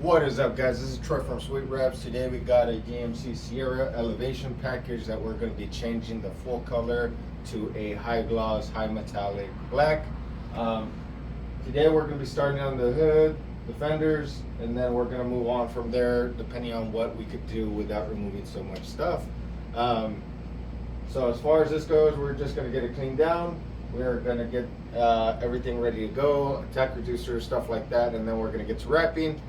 What is up, guys? This is Troy from Sweet Wraps. Today we got a DMC Sierra elevation package that we're going to be changing the full color to a high gloss, high metallic black. Today we're going to be starting on the hood, the fenders, and then we're going to move on from there depending on what we could do without removing so much stuff. So as far as this goes, we're just going to get it cleaned down. We're going to get everything ready to go, attack reducer, stuff like that, and then we're going to get to wrapping.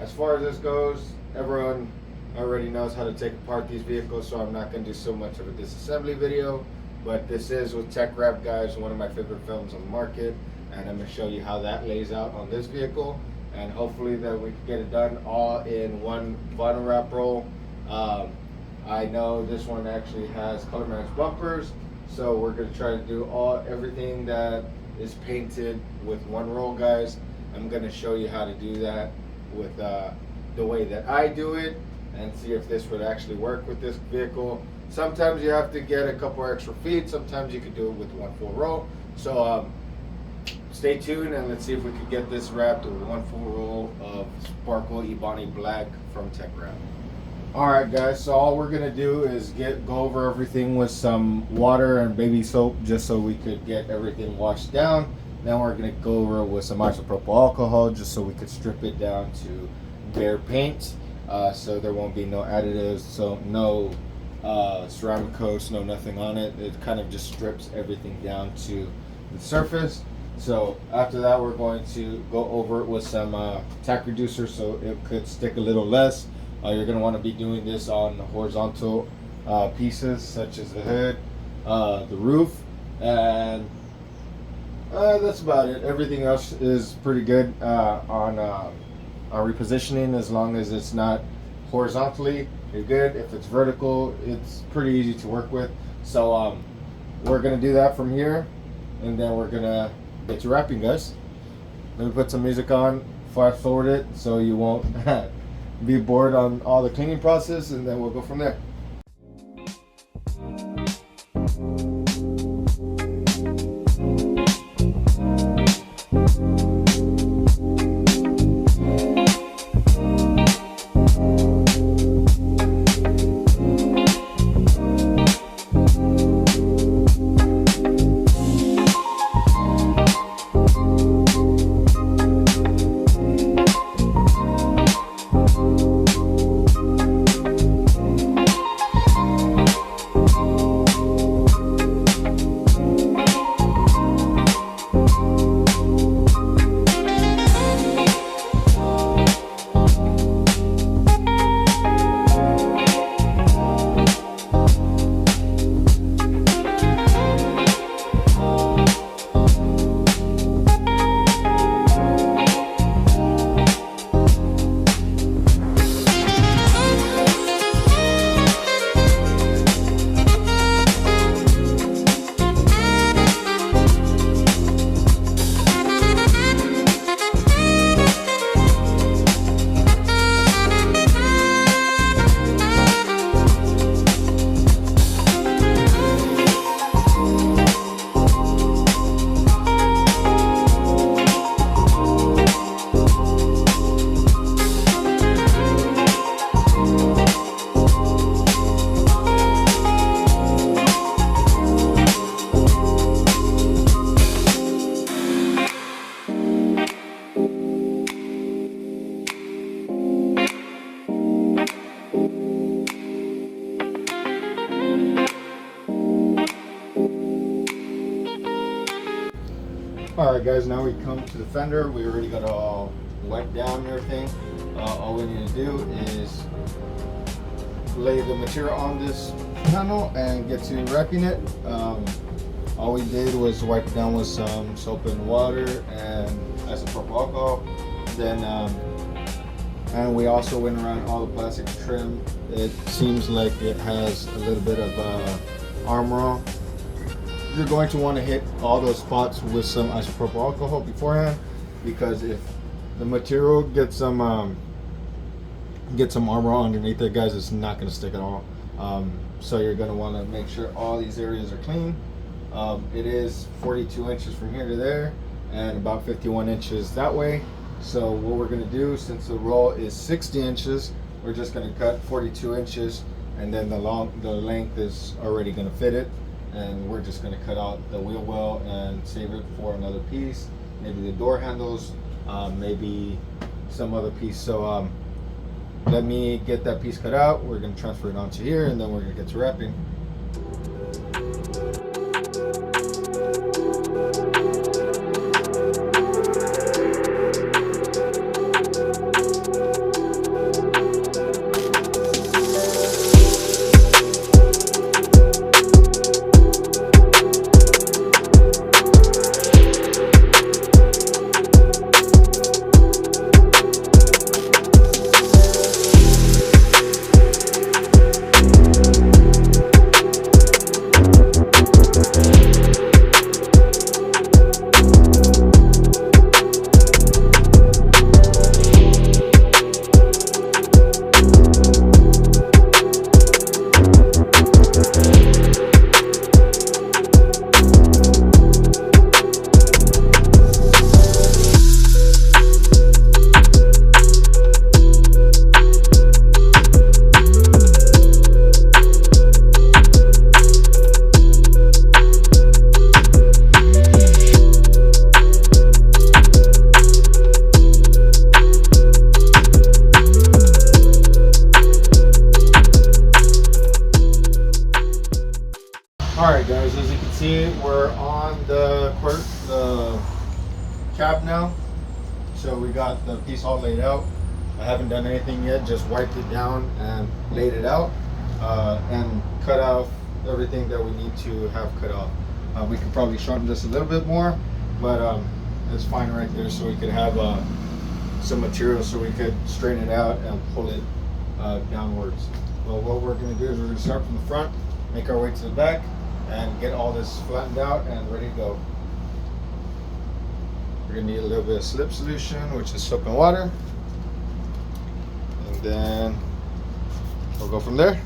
As far as this goes, everyone already knows how to take apart these vehicles, so I'm not going to do so much of a disassembly video, but this is with Tech Wrap Guys, one of my favorite films on the market, and I'm going to show you how that lays out on this vehicle, and hopefully that we can get it done all in one vinyl wrap roll. I know this one actually has color match bumpers, so we're going to try to do everything that is painted with one roll, guys. I'm going to show you how to do that with the way that I do it and see if this would actually work with this vehicle. Sometimes you have to get a couple extra feet, sometimes you can do it with one full roll. So stay tuned and let's see if we can get this wrapped with one full roll of Sparkle Ebony Black from Tech Wrap. Alright guys, so all we're going to do is go over everything with some water and baby soap just so we could get everything washed down. Then we're going to go over with some isopropyl alcohol just so we could strip it down to bare paint, so there won't be no additives, so no ceramic coats, no nothing on it. It kind of just strips everything down to the surface. So after that we're going to go over it with some tack reducer so it could stick a little less. You're going to want to be doing this on horizontal pieces such as the hood, the roof, and that's about it. Everything else is pretty good on repositioning. As long as it's not horizontally, you're good. If it's vertical, it's pretty easy to work with. So we're gonna do that from here, and then we're gonna get to wrapping, guys. Let me put some music on, fast forward it so you won't be bored on all the cleaning process, and then we'll go from there. Alright guys, now we come to the fender. We already got it all wiped down and everything. All we need to do is lay the material on this panel and get to wrapping it. All we did was wipe it down with some soap and water and isopropyl alcohol. Then and we also went around all the plastic trim. It seems like it has a little bit of armor. You're going to want to hit all those spots with some isopropyl alcohol beforehand, because if the material gets some armor underneath it, guys, it's not going to stick at all. So you're going to want to make sure all these areas are clean. It is 42 inches from here to there and about 51 inches that way. So what we're going to do, since the roll is 60 inches, we're just going to cut 42 inches, and then the length is already going to fit it, and we're just going to cut out the wheel well and save it for another piece, maybe the door handles, maybe some other piece. So let me get that piece cut out. We're going to transfer it onto here, and then we're going to get to wrapping. Alright guys, as you can see, we're on the cab now. So we got the piece all laid out. I haven't done anything yet, just wiped it down and laid it out, and cut off everything that we need to have cut off. We could probably shorten this a little bit more, but it's fine right there, so we could have some material so we could straighten it out and pull it downwards. Well, what we're going to do is we're going to start from the front, make our way to the back, and get all this flattened out and ready to go. We're going to need a little bit of slip solution, which is soap and water, and then we'll go from there.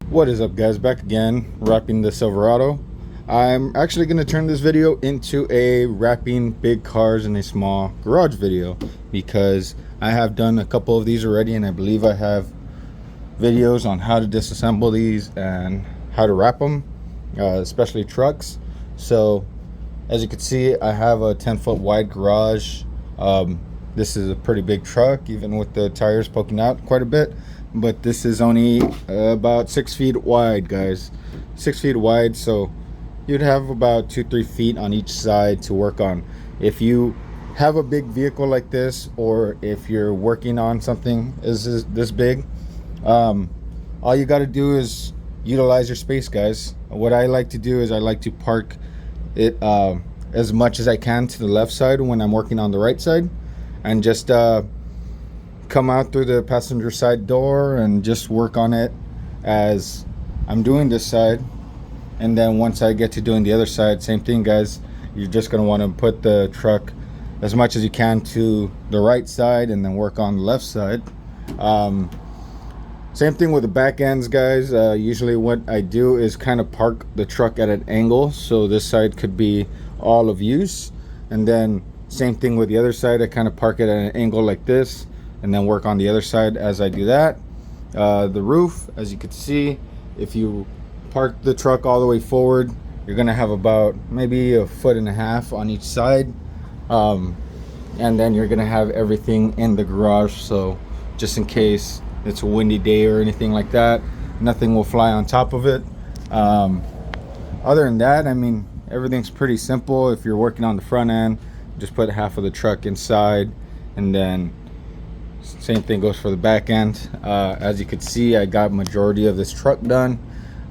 What is up guys, back again wrapping the Silverado. I'm actually going to turn this video into a wrapping big cars in a small garage video, because I have done a couple of these already, and I believe I have videos on how to disassemble these and how to wrap them, especially trucks. So as you can see, I have a 10-foot wide garage. This is a pretty big truck, even with the tires poking out quite a bit. But this is only about 6 feet wide, guys. 6 feet wide, so you'd have about 2-3 feet on each side to work on. If you have a big vehicle like this, or if you're working on something this big, all you got to do is utilize your space, guys. What I like to do is I like to park it as much as I can to the left side when I'm working on the right side, and just come out through the passenger side door and just work on it as I'm doing this side. And then once I get to doing the other side, same thing, guys. You're just going to want to put the truck as much as you can to the right side and then work on the left side. Same thing with the back ends, guys. Usually what I do is kind of park the truck at an angle, so this side could be all of use, and then same thing with the other side. I kind of park it at an angle like this, and then work on the other side as I do that. The roof, as you can see, if you park the truck all the way forward, you're gonna have about maybe 1.5 feet on each side, and then you're gonna have everything in the garage, so just in case it's a windy day or anything like that, nothing will fly on top of it. Other than that, I mean, everything's pretty simple. If you're working on the front end, just put half of the truck inside, and then same thing goes for the back end. As you can see, I got majority of this truck done.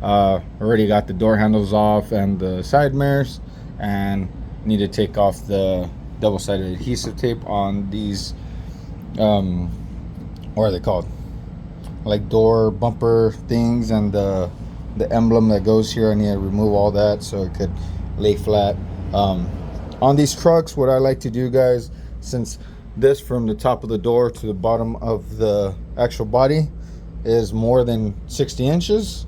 Already got the door handles off and the side mirrors, and need to take off the double-sided adhesive tape on these, what are they called, like door bumper things, and the emblem that goes here. I need to remove all that so it could lay flat. On these trucks, what I like to do, guys, since this from the top of the door to the bottom of the actual body is more than 60 inches,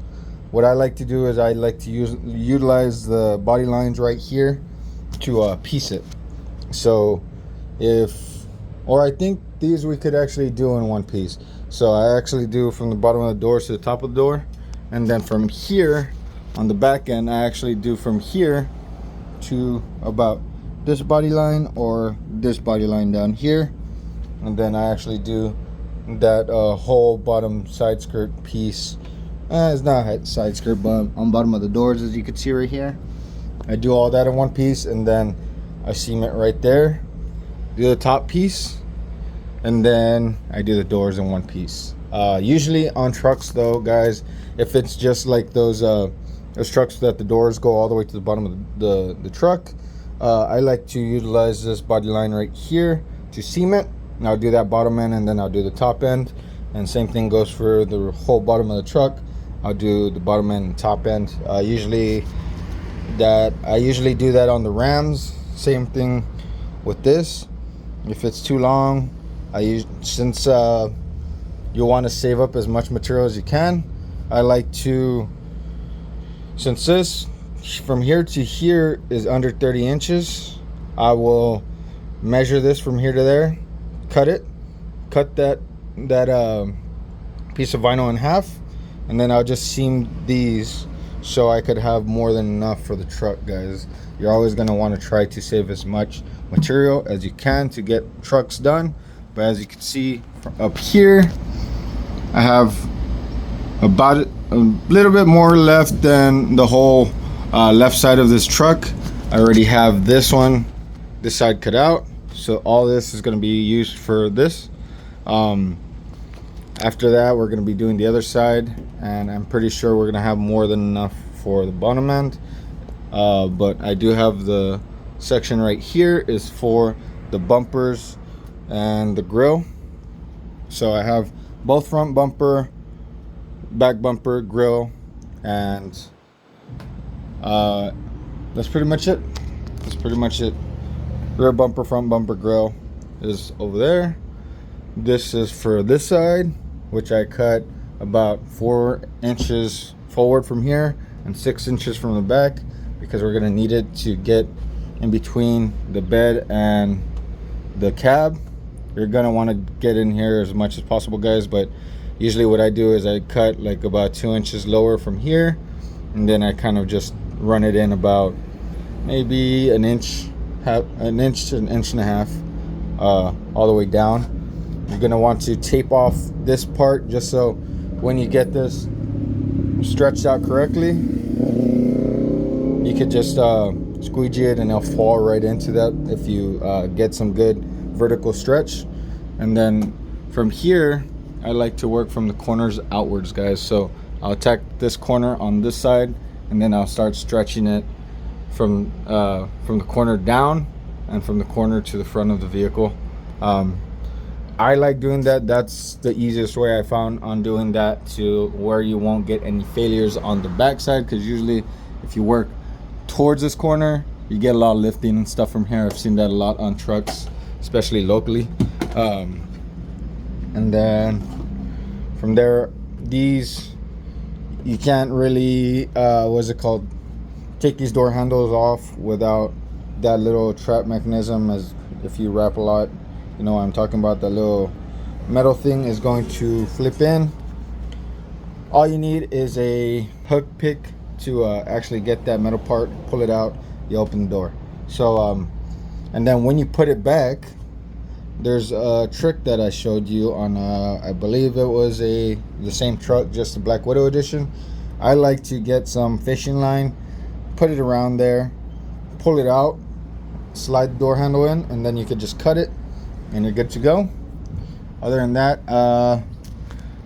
what I like to do is I like to utilize the body lines right here to piece it. So I think these we could actually do in one piece. So I actually do from the bottom of the door to the top of the door, and then from here on the back end, I actually do from here to about this body line or this body line down here, and then I actually do that whole bottom side skirt piece. It's not a side skirt, but on bottom of the doors, as you can see right here, I do all that in one piece, and then I seam it right there, do the top piece, and then I do the doors in one piece. Usually on trucks though, guys, if it's just like those trucks that the doors go all the way to the bottom of the truck, I like to utilize this body line right here to seam it, and I'll do that bottom end, and then I'll do the top end, and same thing goes for the whole bottom of the truck. I'll do the bottom end and top end. I usually do that on the Rams. Same thing with this. If it's too long, since you want to save up as much material as you can, I like to, since this from here to here is under 30 inches, I will measure this from here to there, cut that piece of vinyl in half, and then I'll just seam these so I could have more than enough for the truck, guys. You're always going to want to try to save as much material as you can to get trucks done. But as you can see up here, I have about a little bit more left than the whole left side of this truck. I already have this side cut out, so all this is going to be used for this. After that, we're going to be doing the other side, and I'm pretty sure we're going to have more than enough for the bottom end. But I do have the section right here is for the bumpers and the grill. So I have both front bumper, back bumper, grill, and that's pretty much it. Rear bumper, front bumper, grill is over there. This is for this side, which I cut about 4 inches forward from here and 6 inches from the back, because we're gonna need it to get in between the bed and the cab. You're gonna want to get in here as much as possible, guys, but usually what I do is I cut like about 2 inches lower from here, and then I kind of just run it in about maybe an inch to an inch and a half all the way down. You're gonna want to tape off this part just so when you get this stretched out correctly, you could just squeegee it and it'll fall right into that if you get some good vertical stretch. And then from here, I like to work from the corners outwards, guys. So I'll attack this corner on this side, and then I'll start stretching it from the corner down and from the corner to the front of the vehicle. I like doing that. That's the easiest way I found on doing that, to where you won't get any failures on the backside, because usually if you work towards this corner, you get a lot of lifting and stuff from here. I've seen that a lot on trucks, especially locally. And then from there, these, you can't really what's it called, take these door handles off without that little trap mechanism. As if you wrap a lot, you know what I'm talking about. The little metal thing is going to flip in. All you need is a hook pick to actually get that metal part, pull it out, you open the door. So and then when you put it back, there's a trick that I showed you on I believe it was the same truck, just the Black Widow edition. I like to get some fishing line, put it around there, pull it out, slide the door handle in, and then you could just cut it and you're good to go. Other than that,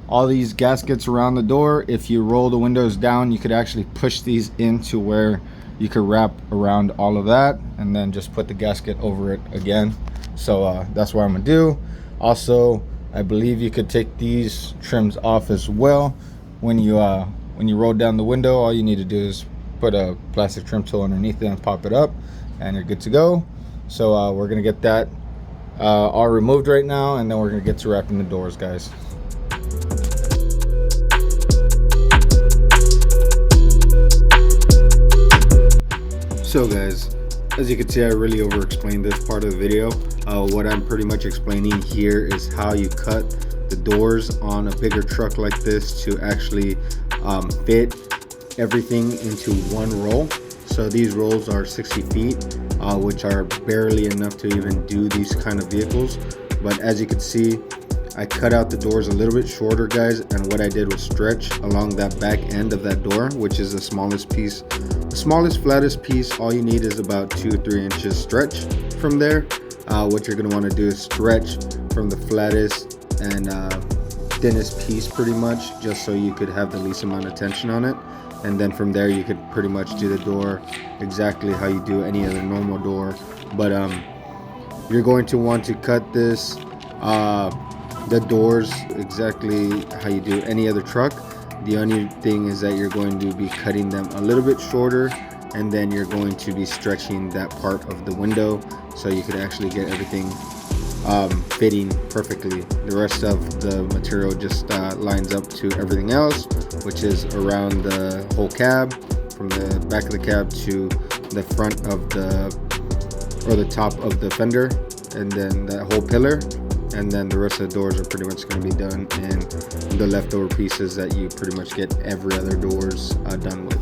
all these gaskets around the door, if you roll the windows down, you could actually push these into where you could wrap around all of that and then just put the gasket over it again. So that's what I'm gonna do. Also, I believe you could take these trims off as well. When you roll down the window, all you need to do is put a plastic trim tool underneath it and pop it up, and you're good to go. So we're gonna get that all removed right now, and then we're gonna get to wrapping the doors, guys. So guys, as you can see, I really over explained this part of the video. What I'm pretty much explaining here is how you cut the doors on a bigger truck like this to actually fit everything into one roll. So these rolls are 60 feet, which are barely enough to even do these kind of vehicles. But as you can see, I cut out the doors a little bit shorter, guys, and what I did was stretch along that back end of that door, which is the smallest piece. The smallest, flattest piece, all you need is about 2 or 3 inches stretch from there. What you're going to want to do is stretch from the flattest and thinnest piece pretty much, just so you could have the least amount of tension on it. And then from there you could pretty much do the door exactly how you do any other normal door. But you're going to want to cut this the doors exactly how you do any other truck. The only thing is that you're going to be cutting them a little bit shorter, and then you're going to be stretching that part of the window so you could actually get everything fitting perfectly. The rest of the material just lines up to everything else, which is around the whole cab, from the back of the cab to the front of the top of the fender, and then that whole pillar. And then the rest of the doors are pretty much going to be done in the leftover pieces that you pretty much get every other doors done with.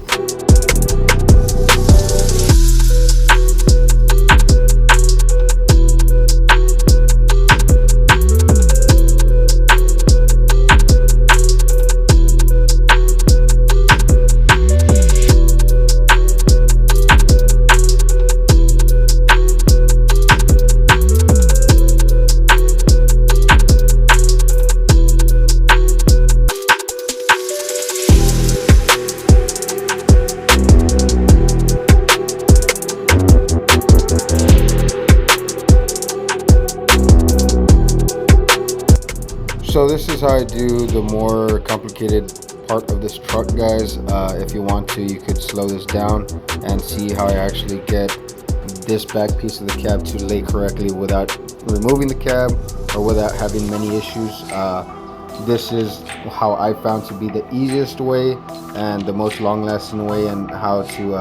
So this is how I do the more complicated part of this truck, guys. If you want to, you could slow this down and see how I actually get this back piece of the cab to lay correctly without removing the cab or without having many issues. This is how I found to be the easiest way and the most long-lasting way, and how to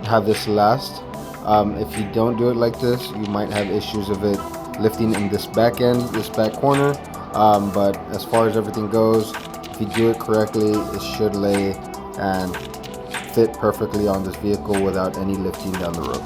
have this last. If you don't do it like this, you might have issues of it lifting in this back end, this back corner. But as far as everything goes, if you do it correctly, it should lay and fit perfectly on this vehicle without any lifting down the road.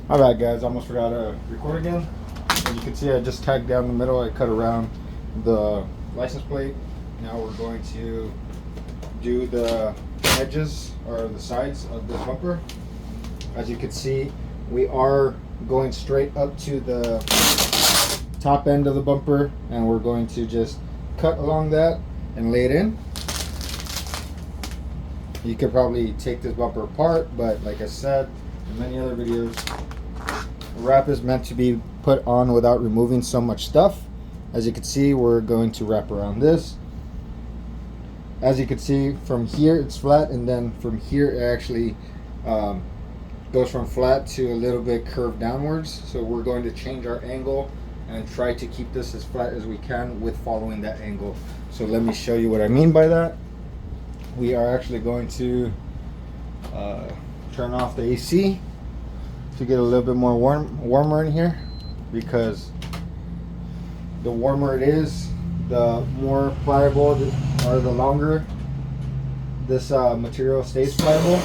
My bad, guys, almost forgot to record again. As you can see, I just tagged down the middle, I cut around the license plate. Now we're going to do the edges or the sides of this bumper. As you can see, we are going straight up to the top end of the bumper, and we're going to just cut along that and lay it in. You could probably take this bumper apart, but like I said in many other videos, the wrap is meant to be put on without removing so much stuff. As you can see, we're going to wrap around this. As you can see, from here it's flat, and then from here it actually goes from flat to a little bit curved downwards. So we're going to change our angle and try to keep this as flat as we can with following that angle. So let me show you what I mean by that. We are actually going to turn off the AC to get a little bit more warmer in here, because the warmer it is, the more pliable or the longer this material stays pliable.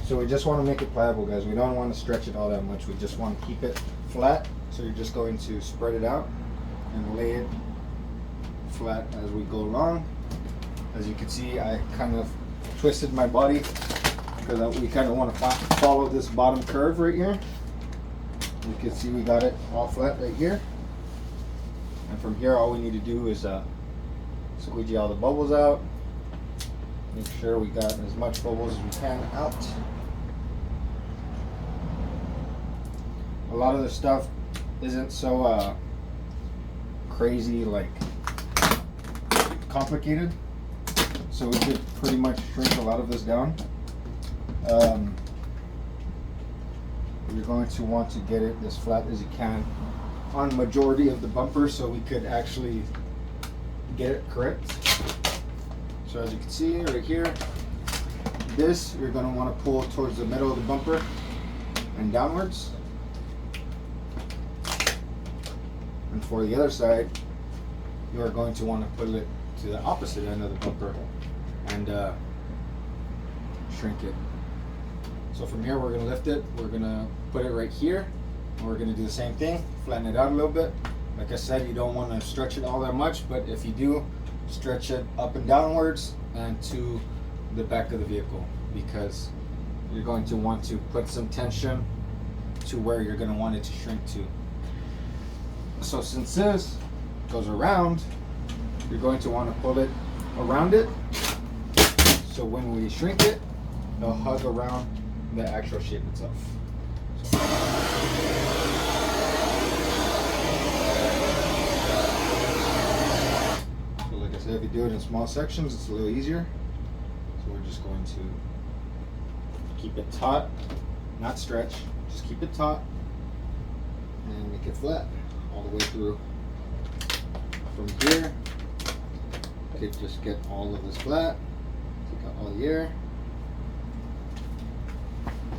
So we just want to make it pliable, guys. We don't want to stretch it all that much. We just want to keep it flat. So you're just going to spread it out and lay it flat as we go along. As you can see, I kind of twisted my body because we kind of want to follow this bottom curve right here. You can see we got it all flat right here. And from here, all we need to do is squeegee all the bubbles out. Make sure we got as much bubbles as we can out. A lot of the stuff isn't so crazy, like complicated, so we could pretty much shrink a lot of this down. You're going to want to get it as flat as you can on majority of the bumper so we could actually get it correct. So as you can see right here, this you're going to want to pull towards the middle of the bumper and downwards. And for the other side, you are going to want to put it to the opposite end of the bumper and shrink it. So from here, we're going to lift it. We're going to put it right here. And we're going to do the same thing, flatten it out a little bit. Like I said, you don't want to stretch it all that much, but if you do, stretch it up and downwards and to the back of the vehicle, because you're going to want to put some tension to where you're going to want it to shrink to. So since this goes around, you're going to want to pull it around it, so when we shrink it, it'll hug around the actual shape itself. So like I said, if you do it in small sections, it's a little easier. So we're just going to keep it taut, not stretch, just keep it taut and make it flat all the way through. From here, you could just get all of this flat, take out all the air.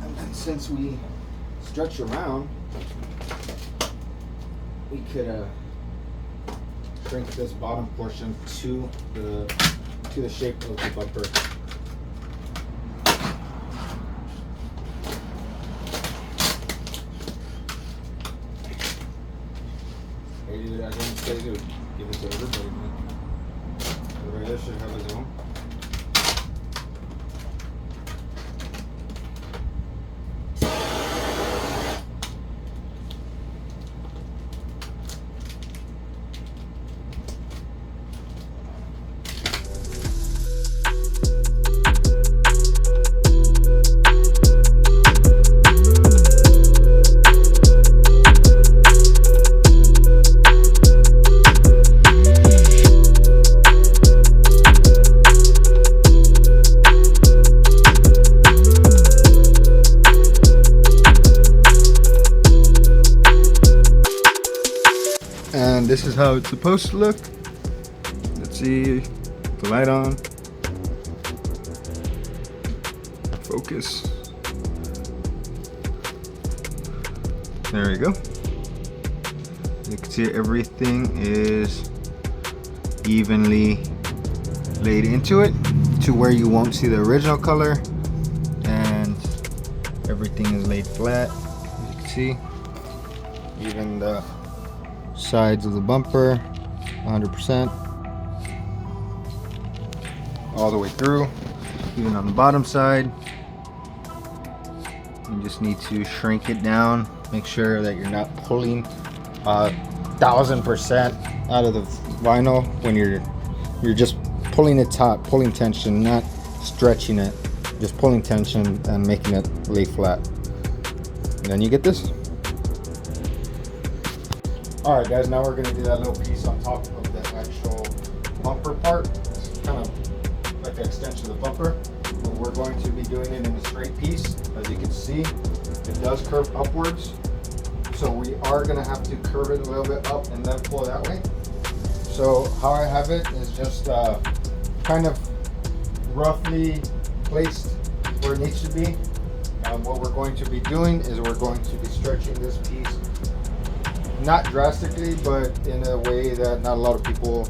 And then since we stretch around, we could shrink this bottom portion to the shape of the bumper. I didn't say to give it to everybody, man. Everybody else should have his own. And this is how it's supposed to look. Let's see, the light on. Focus. There you go. You can see everything is evenly laid into it to where you won't see the original color, and everything is laid flat. As you can see, even the sides of the bumper 100% all the way through, even on the bottom side. You just need to shrink it down Make sure that you're not pulling 1000% out of the vinyl when you're just pulling it taut, pulling tension, not stretching it, just pulling tension and making it lay flat. And then you get this. All right, guys, now we're gonna do that little piece on top of the actual bumper part. It's kind of like the extension of the bumper, but we're going to be doing it in a straight piece. As you can see, it does curve upwards, so we are gonna have to curve it a little bit up and then pull that way. So how I have it is just kind of roughly placed where it needs to be. What we're going to be doing is we're going to be stretching this piece, not drastically, but in a way that not a lot of people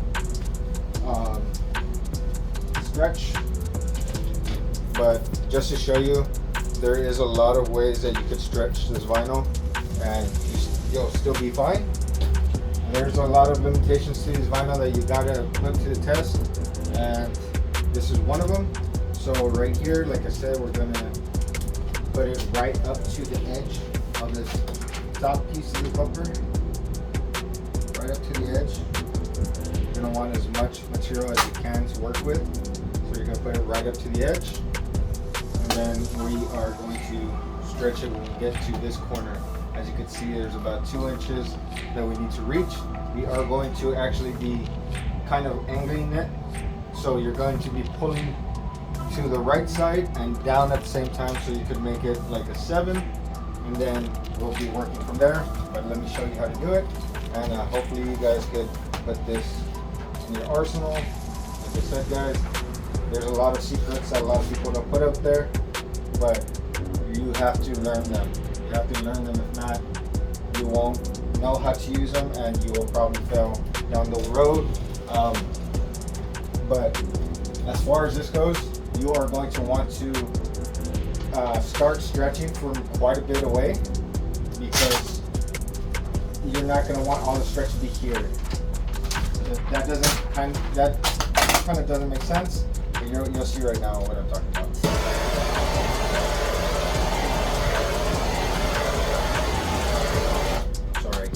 stretch. But just to show you, there is a lot of ways that you could stretch this vinyl and you'll still be fine. There's a lot of limitations to this vinyl that you gotta put to the test, and this is one of them. So right here, like I said, we're gonna put it right up to the edge of this top piece of the bumper, right up to the edge. You're gonna want as much material as you can to work with. So you're gonna put it right up to the edge, and then we are going to stretch it when we get to this corner. As you can see, there's about 2 inches that we need to reach. We are going to actually be kind of angling it. So you're going to be pulling to the right side and down at the same time, so you could make it like a 7, and then we'll be working from there. But let me show you how to do it, and hopefully you guys could put this in your arsenal. Like I said, guys, there's a lot of secrets that a lot of people don't put out there, but you have to learn them. You have to learn them. If not, you won't know how to use them, and you will probably fail down the road. But as far as this goes, you are going to want to start stretching from quite a bit away, because you're not going to want all the stretch to be here. That kind of doesn't make sense, but you'll see right now what I'm talking about.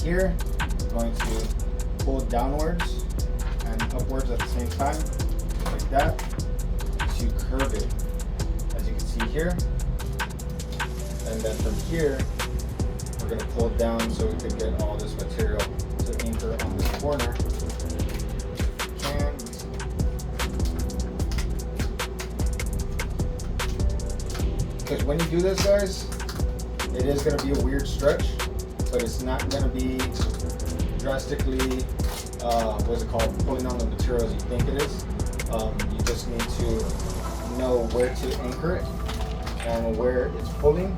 Here, we're going to pull downwards and upwards at the same time, like that, to curve it, as you can see here. And then from here, we're going to pull down so we can get all this material to anchor on this corner. Because when you do this, guys, it is going to be a weird stretch, but it's not going to be drastically, pulling on the material as you think it is. You just need to know where to anchor it and where it's pulling,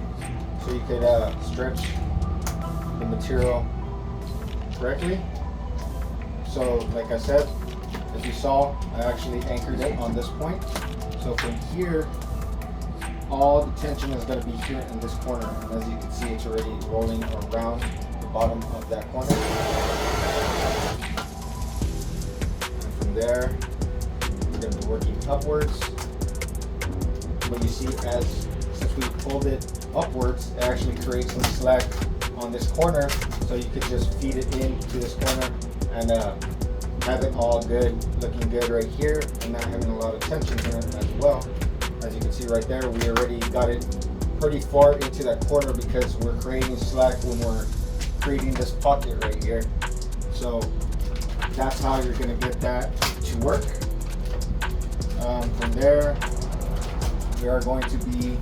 so you could stretch the material correctly. So like I said, as you saw, I actually anchored it on this point. So from here, all the tension is going to be here in this corner, and as you can see, it's already rolling around the bottom of that corner. And from there, we're going to be working upwards. But you see, since we pulled it upwards, it actually creates some slack on this corner, so you could just feed it into this corner and have it all good, looking good right here, and not having a lot of tension in it as well. As you can see right there, we already got it pretty far into that corner because we're creating slack when we're creating this pocket right here. So that's how you're going to get that to work. From there, we are going to be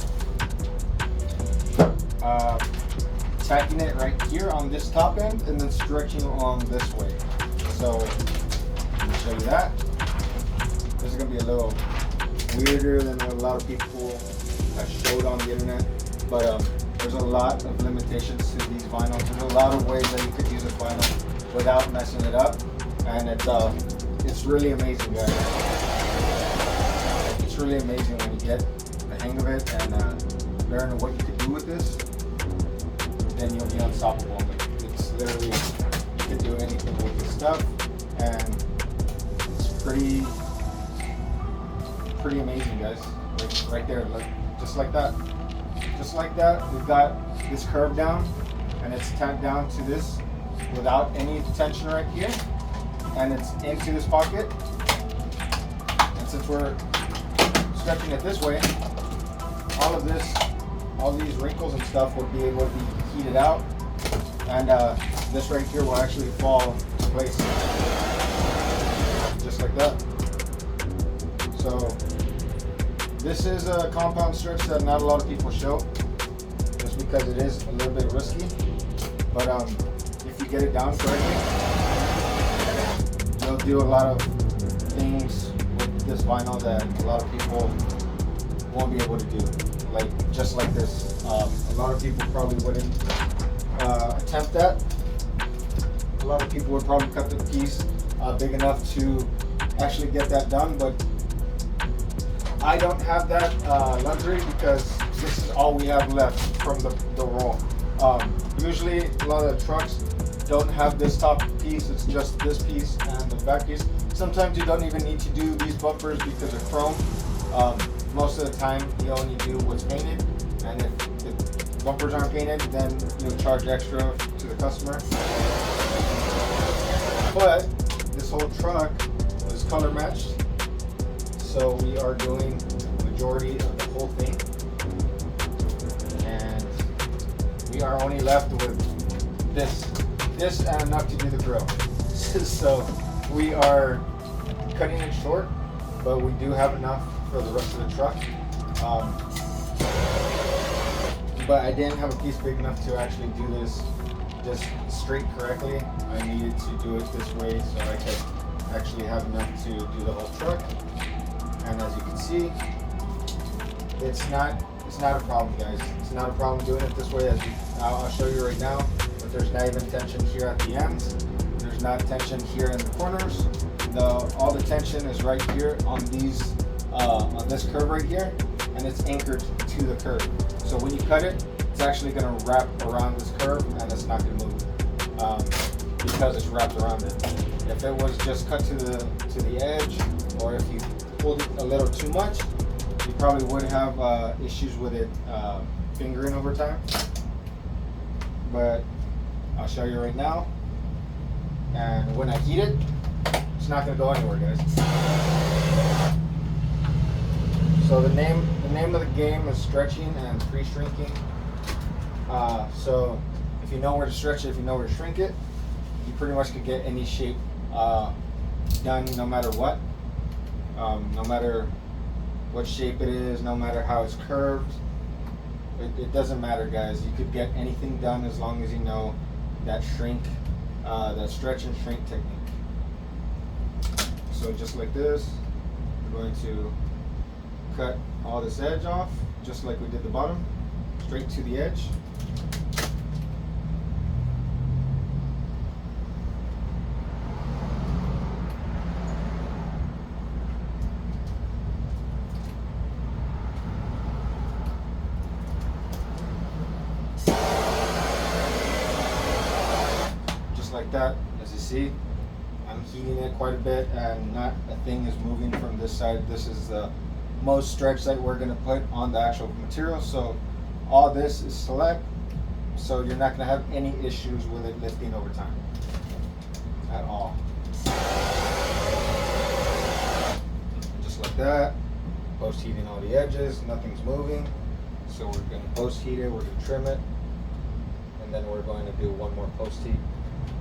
tacking it right here on this top end and then stretching along this way. So let me show you that. This is going to be a little weirder than what a lot of people have showed on the internet, but there's a lot of limitations to these vinyls. There's a lot of ways that you could use a vinyl without messing it up, and it's really amazing, guys. It's really amazing when you get the hang of it and learn what you can do with this. Then you'll be unstoppable. It's literally, you can do anything with this stuff, and it's pretty amazing, guys. Right there, look, just like that, we've got this curve down, and it's tacked down to this without any tension right here, and it's into this pocket. And since we're stretching it this way, all these wrinkles and stuff would be able to be heated out, and this right here will actually fall into place, just like that. So this is a compound stretch that not a lot of people show, just because it is a little bit risky. But if you get it down correctly, you'll do a lot of things with this vinyl that a lot of people won't be able to do. Like just like this, a lot of people probably wouldn't attempt that. A lot of people would probably cut the piece big enough to actually get that done, but I don't have that luxury because this is all we have left from the roll. Usually a lot of the trucks don't have this top piece, it's just this piece and the back piece. Sometimes you don't even need to do these bumpers because they're chrome. Most of the time you only do what's painted, and if the bumpers aren't painted, then you'll charge extra to the customer. But this whole truck is color matched, so we are doing the majority of the whole thing, and we are only left with this and enough to do the grill. So we are cutting it short, but we do have enough for the rest of the truck. But I didn't have a piece big enough to actually do this just straight correctly. I needed to do it this way so I could actually have enough to do the whole truck. And as you can see, it's not a problem, guys. It's not a problem doing it this way. I'll show you right now. But there's not even tension here at the ends. There's not tension here in the corners. All the tension is right here on these on this curve right here, and it's anchored to the curve. So when you cut it, it's actually going to wrap around this curve, and it's not going to move because it's wrapped around it. If it was just cut to the edge, or if you pulled it a little too much, you probably would have issues with it fingering over time. But I'll show you right now, and when I heat it, it's not going to go anywhere, guys. So the name of the game is stretching and pre-shrinking. So if you know where to stretch it, if you know where to shrink it, you pretty much could get any shape done, no matter what. No matter what shape it is, no matter how it's curved. It doesn't matter, guys. You could get anything done as long as you know that that stretch and shrink technique. So just like this, we're going to cut all this edge off, just like we did the bottom, straight to the edge. Just like that. As you see, I'm heating it quite a bit, and not a thing is moving from this side. This is the most stretch that we're going to put on the actual material, so all this is select, so you're not going to have any issues with it lifting over time at all. Just like that, post heating all the edges, nothing's moving, so we're going to post heat it, we're going to trim it, and then we're going to do one more post heat,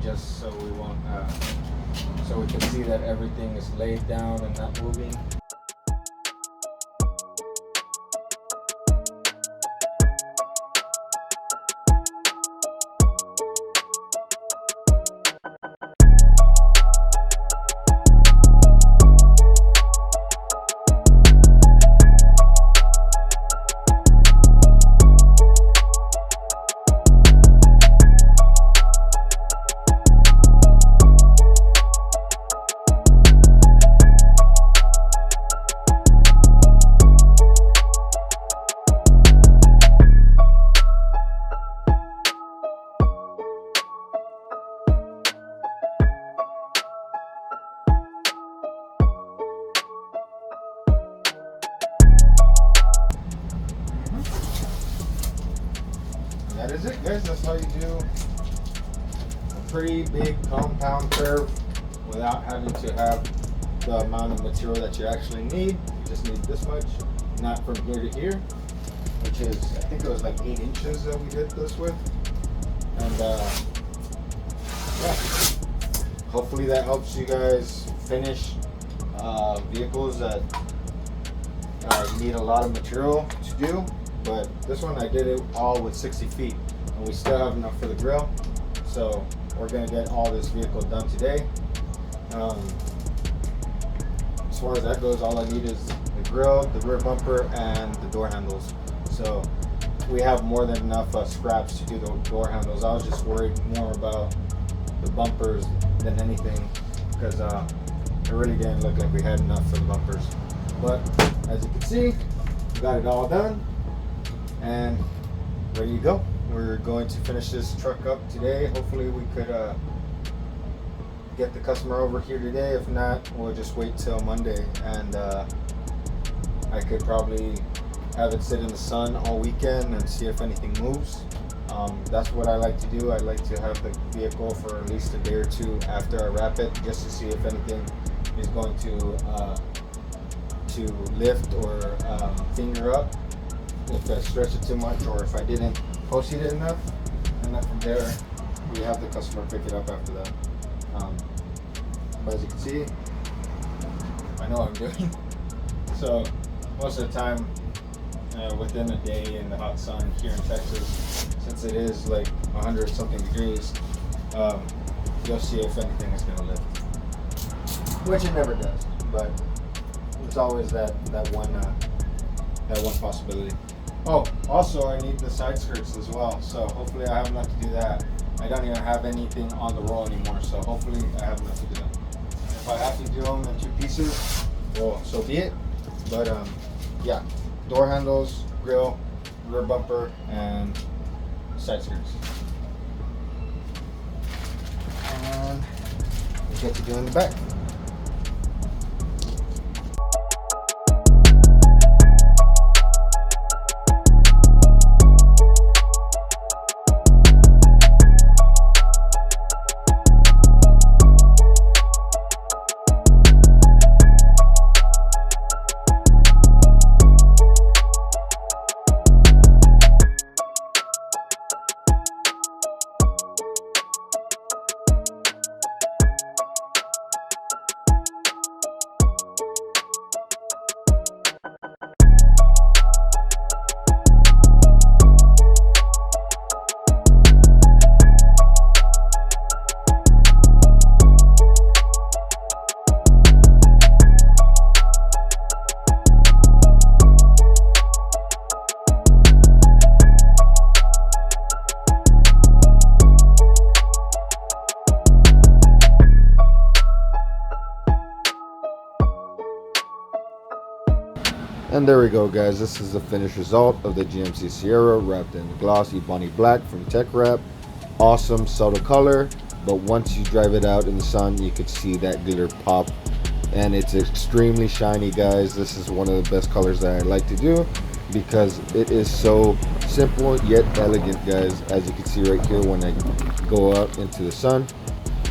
just so we won't so we can see that everything is laid down and not moving. that is it, guys. That's how you do a pretty big compound curve without having to have the amount of material that you actually need. You just need this much, not from here to here, which is, I think it was like 8 inches that we did this with. And yeah, hopefully that helps you guys finish vehicles that need a lot of material to do. But this one I did it all with 60 feet, and we still have enough for the grill, so we're gonna get all this vehicle done today. As far as that goes, all I need is the grill, the rear bumper, and the door handles. So we have more than enough scraps to do the door handles. I was just worried more about the bumpers than anything, because it really didn't look like we had enough for the bumpers. But as you can see, we got it all done and ready to go. We're going to finish this truck up today. Hopefully we could get the customer over here today. If not, we'll just wait till Monday, and I could probably have it sit in the sun all weekend and see if anything moves. That's what I like to do. I like to have the vehicle for at least a day or two after I wrap it, just to see if anything is going to lift or finger up, if I stretch it too much, or if I didn't post heat it enough. And then from there, we have the customer pick it up after that. But as you can see, I know what I'm doing. So most of the time, within a day in the hot sun here in Texas, since it is like 100 something degrees, you'll see if anything is going to lift, which it never does, but it's always that one possibility. Oh, also I need the side skirts as well, so hopefully I have enough to do that. I don't even have anything on the roll anymore, so hopefully I have enough to do that. If I have to do them in 2 pieces, well, so be it. But yeah, door handles, grill, rear bumper, and side skirts. And we get to do in the back. And there we go, guys. This is the finished result of the GMC Sierra wrapped in glossy Bonnie Black from Tech Wrap. Awesome subtle color, but once you drive it out in the sun, you could see that glitter pop, and it's extremely shiny, guys. This is one of the best colors that I like to do because it is so simple yet elegant, guys. As you can see right here, when I go out into the sun,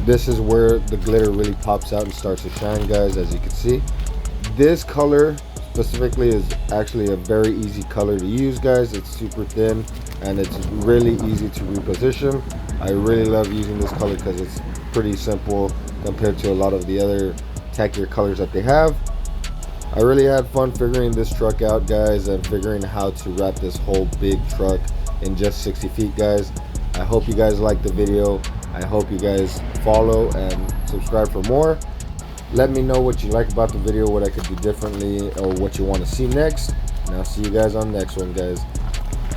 this is where the glitter really pops out and starts to shine, guys. As you can see, this color specifically is actually a very easy color to use, guys. It's super thin and it's really easy to reposition. I really love using this color because it's pretty simple compared to a lot of the other tackier colors that they have. I really had fun figuring this truck out, guys, and figuring how to wrap this whole big truck in just 60 feet, guys. I hope you guys like the video. I hope you guys follow and subscribe for more. Let me know what you like about the video, what I could do differently, or what you want to see next. And I'll see you guys on the next one, guys.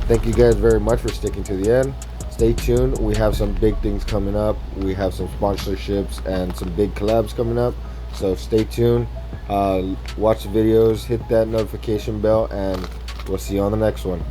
Thank you guys very much for sticking to the end. Stay tuned. We have some big things coming up. We have some sponsorships and some big collabs coming up. So stay tuned. Watch the videos, hit that notification bell, and we'll see you on the next one.